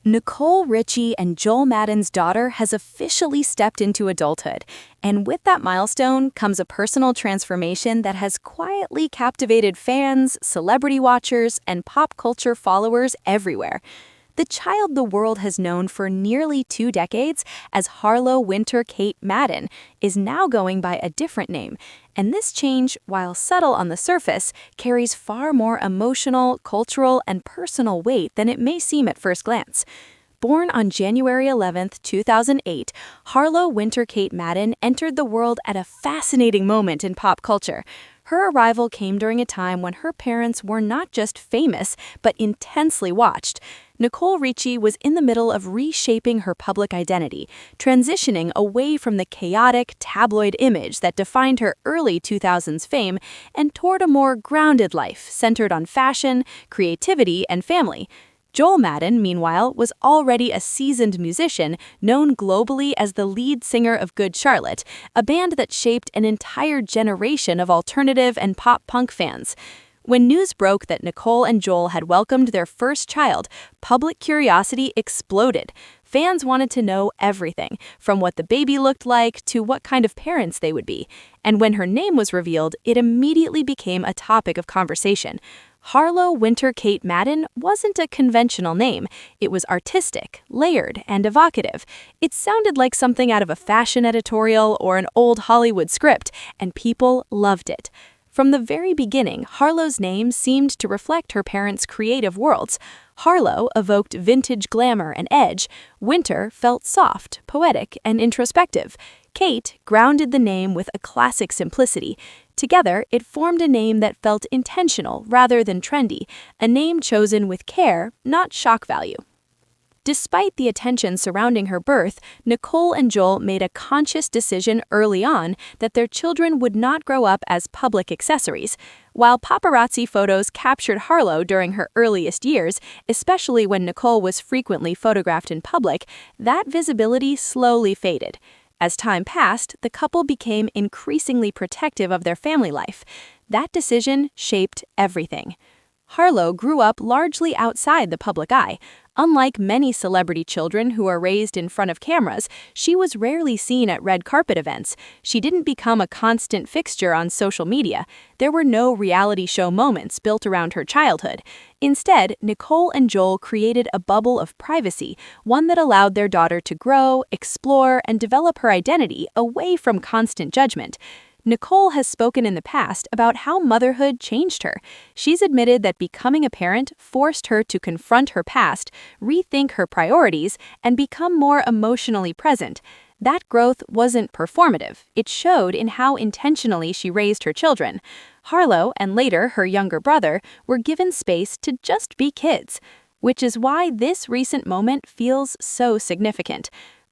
Nicole Richie and Joel Madden's daughter has officially stepped into adulthood, and with that milestone comes a personal transformation that has quietly captivated fans, celebrity watchers, and pop culture followers everywhere. The child the world has known for nearly 2 decades as Harlow Winter Kate Madden is now going by a different name, and this change, while subtle on the surface, carries far more emotional, cultural, and personal weight than it may seem at first glance. Born on January 11, 2008, Harlow Winter Kate Madden entered the world at a fascinating moment in pop culture. Her arrival came during a time when her parents were not just famous, but intensely watched. Nicole Richie was in the middle of reshaping her public identity, transitioning away from the chaotic, tabloid image that defined her early 2000s fame and toward a more grounded life centered on fashion, creativity, and family. Joel Madden, meanwhile, was already a seasoned musician known globally as the lead singer of Good Charlotte, a band that shaped an entire generation of alternative and pop-punk fans. When news broke that Nicole and Joel had welcomed their first child, public curiosity exploded. Fans wanted to know everything, from what the baby looked like to what kind of parents they would be. And when her name was revealed, it immediately became a topic of conversation. Harlow Winter Kate Madden wasn't a conventional name. It was artistic, layered, and evocative. It sounded like something out of a fashion editorial or an old Hollywood script, and people loved it. From the very beginning, Harlow's name seemed to reflect her parents' creative worlds. Harlow evoked vintage glamour and edge. Winter felt soft, poetic, and introspective. Kate grounded the name with a classic simplicity. Together, it formed a name that felt intentional rather than trendy, a name chosen with care, not shock value. Despite the attention surrounding her birth, Nicole and Joel made a conscious decision early on that their children would not grow up as public accessories. While paparazzi photos captured Harlow during her earliest years, especially when Nicole was frequently photographed in public, that visibility slowly faded. As time passed, the couple became increasingly protective of their family life. That decision shaped everything. Harlow grew up largely outside the public eye. Unlike many celebrity children who are raised in front of cameras, she was rarely seen at red carpet events. She didn't become a constant fixture on social media. There were no reality show moments built around her childhood. Instead, Nicole and Joel created a bubble of privacy, one that allowed their daughter to grow, explore, and develop her identity away from constant judgment. Nicole has spoken in the past about how motherhood changed her. She's admitted that becoming a parent forced her to confront her past, rethink her priorities, and become more emotionally present. That growth wasn't performative. It showed in how intentionally she raised her children. Harlow, and later her younger brother, were given space to just be kids, which is why this recent moment feels so significant.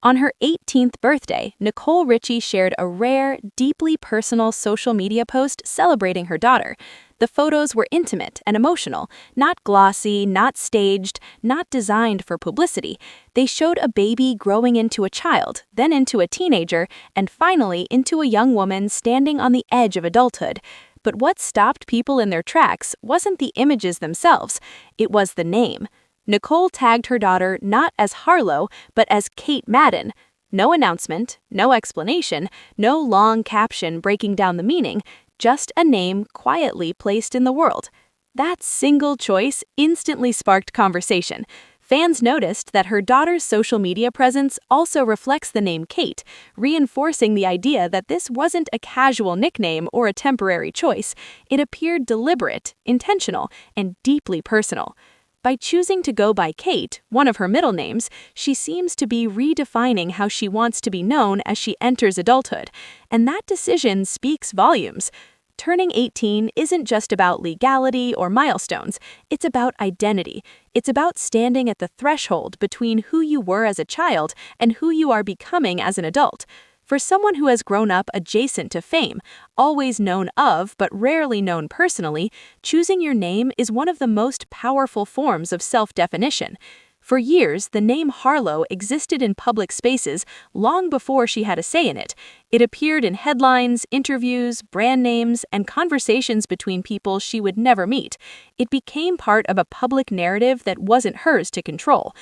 On her 18th birthday, Nicole Richie shared a rare, deeply personal social media post celebrating her daughter. The photos were intimate and emotional, not glossy, not staged, not designed for publicity. They showed a baby growing into a child, then into a teenager, and finally into a young woman standing on the edge of adulthood. But what stopped people in their tracks wasn't the images themselves, it was the name. Nicole tagged her daughter not as Harlow, but as Kate Madden. No announcement, no explanation, no long caption breaking down the meaning, just a name quietly placed in the world. That single choice instantly sparked conversation. Fans noticed that her daughter's social media presence also reflects the name Kate, reinforcing the idea that this wasn't a casual nickname or a temporary choice. It appeared deliberate, intentional, and deeply personal. By choosing to go by Kate, one of her middle names, she seems to be redefining how she wants to be known as she enters adulthood, and that decision speaks volumes. Turning 18 isn't just about legality or milestones, it's about identity. It's about standing at the threshold between who you were as a child and who you are becoming as an adult. For someone who has grown up adjacent to fame, always known of but rarely known personally, choosing your name is one of the most powerful forms of self-definition. For years, the name Harlow existed in public spaces long before she had a say in it. It appeared in headlines, interviews, brand names, and conversations between people she would never meet. It became part of a public narrative that wasn't hers to control.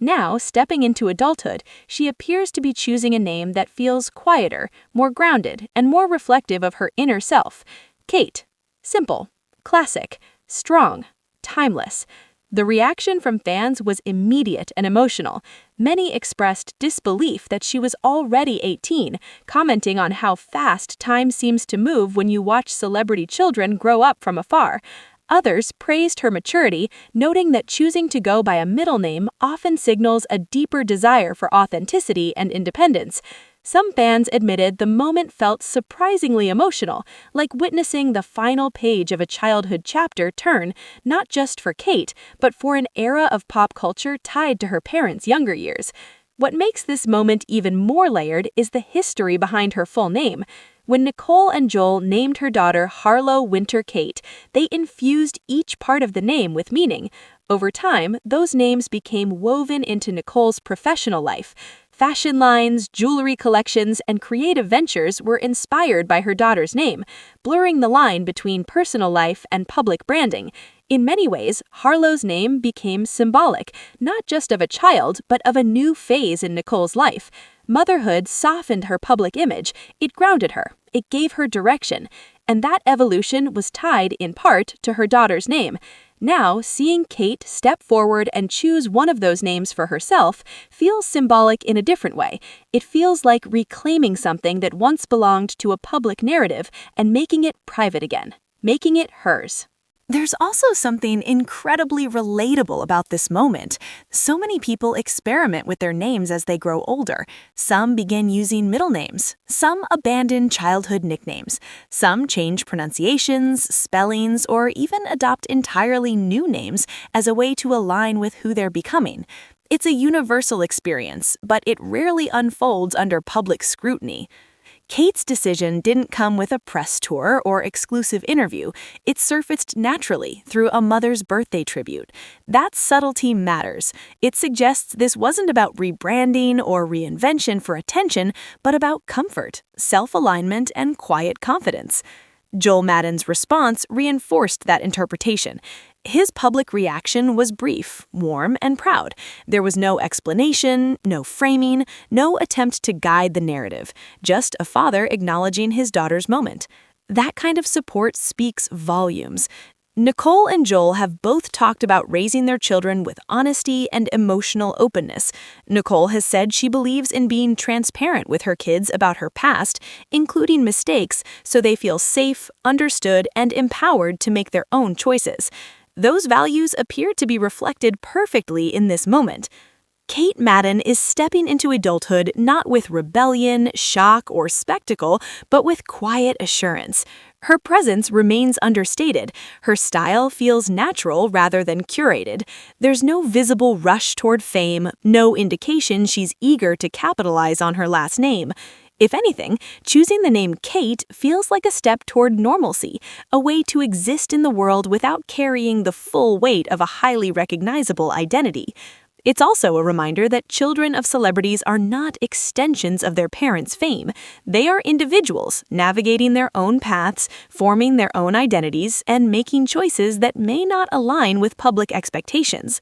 Now, stepping into adulthood, she appears to be choosing a name that feels quieter, more grounded, and more reflective of her inner self. Kate. Simple, classic, strong, timeless. The reaction from fans was immediate and emotional. Many expressed disbelief that she was already 18, commenting on how fast time seems to move when you watch celebrity children grow up from afar. Others praised her maturity, noting that choosing to go by a middle name often signals a deeper desire for authenticity and independence. Some fans admitted the moment felt surprisingly emotional, like witnessing the final page of a childhood chapter turn, not just for Kate, but for an era of pop culture tied to her parents' younger years. What makes this moment even more layered is the history behind her full name. When Nicole and Joel named her daughter Harlow Winter Kate, they infused each part of the name with meaning. Over time, those names became woven into Nicole's professional life. Fashion lines, jewelry collections, and creative ventures were inspired by her daughter's name, blurring the line between personal life and public branding. In many ways, Harlow's name became symbolic, not just of a child, but of a new phase in Nicole's life. Motherhood softened her public image, it grounded her, it gave her direction, and that evolution was tied, in part, to her daughter's name. Now, seeing Kate step forward and choose one of those names for herself feels symbolic in a different way. It feels like reclaiming something that once belonged to a public narrative and making it private again, making it hers. There's also something incredibly relatable about this moment. So many people experiment with their names as they grow older. Some begin using middle names. Some abandon childhood nicknames. Some change pronunciations, spellings, or even adopt entirely new names as a way to align with who they're becoming. It's a universal experience, but it rarely unfolds under public scrutiny. Kate's decision didn't come with a press tour or exclusive interview. It surfaced naturally through a mother's birthday tribute. That subtlety matters. It suggests this wasn't about rebranding or reinvention for attention, but about comfort, self-alignment, and quiet confidence. Joel Madden's response reinforced that interpretation. His public reaction was brief, warm, and proud. There was no explanation, no framing, no attempt to guide the narrative, just a father acknowledging his daughter's moment. That kind of support speaks volumes. Nicole and Joel have both talked about raising their children with honesty and emotional openness. Nicole has said she believes in being transparent with her kids about her past, including mistakes, so they feel safe, understood, and empowered to make their own choices. Those values appear to be reflected perfectly in this moment. Kate Madden is stepping into adulthood not with rebellion, shock, or spectacle, but with quiet assurance. Her presence remains understated. Her style feels natural rather than curated. There's no visible rush toward fame, no indication she's eager to capitalize on her last name. If anything, choosing the name Kate feels like a step toward normalcy, a way to exist in the world without carrying the full weight of a highly recognizable identity. It's also a reminder that children of celebrities are not extensions of their parents' fame. They are individuals, navigating their own paths, forming their own identities, and making choices that may not align with public expectations.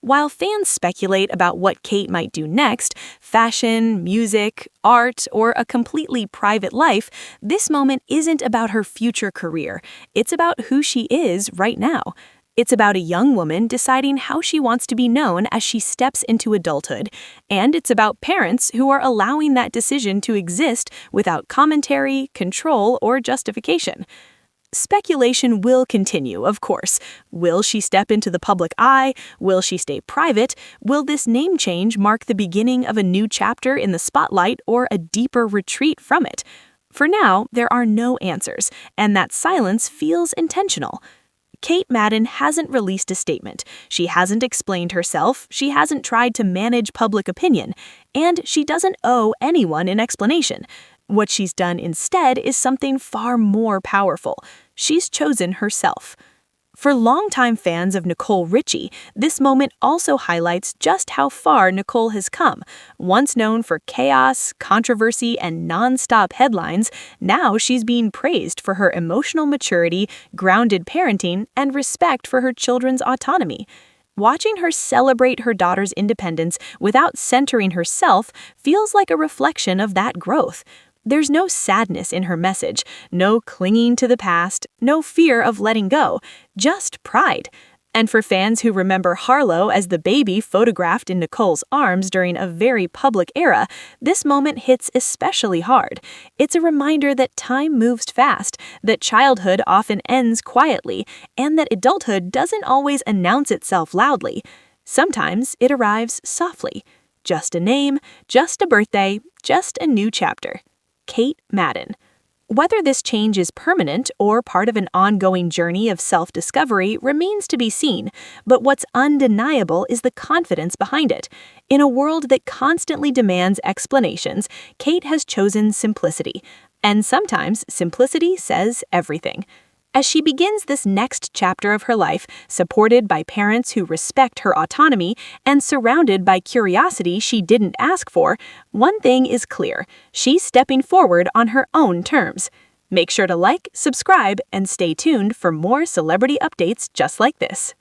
While fans speculate about what Kate might do next, fashion, music, art, or a completely private life, this moment isn't about her future career. It's about who she is right now. It's about a young woman deciding how she wants to be known as she steps into adulthood. And it's about parents who are allowing that decision to exist without commentary, control, or justification. Speculation will continue, of course. Will she step into the public eye? Will she stay private? Will this name change mark the beginning of a new chapter in the spotlight or a deeper retreat from it? For now, there are no answers, and that silence feels intentional. Kate Madden hasn't released a statement. She hasn't explained herself, she hasn't tried to manage public opinion, and she doesn't owe anyone an explanation. What she's done instead is something far more powerful. She's chosen herself. For longtime fans of Nicole Richie, this moment also highlights just how far Nicole has come. Once known for chaos, controversy, and non-stop headlines, now she's being praised for her emotional maturity, grounded parenting, and respect for her children's autonomy. Watching her celebrate her daughter's independence without centering herself feels like a reflection of that growth. There's no sadness in her message, no clinging to the past, no fear of letting go, just pride. And for fans who remember Harlow as the baby photographed in Nicole's arms during a very public era, this moment hits especially hard. It's a reminder that time moves fast, that childhood often ends quietly, and that adulthood doesn't always announce itself loudly. Sometimes it arrives softly. Just a name, just a birthday, just a new chapter. Kate Madden. Whether this change is permanent or part of an ongoing journey of self-discovery remains to be seen, but what's undeniable is the confidence behind it. In a world that constantly demands explanations, Kate has chosen simplicity, and sometimes simplicity says everything. As she begins this next chapter of her life, supported by parents who respect her autonomy and surrounded by curiosity she didn't ask for, one thing is clear: she's stepping forward on her own terms. Make sure to like, subscribe, and stay tuned for more celebrity updates just like this.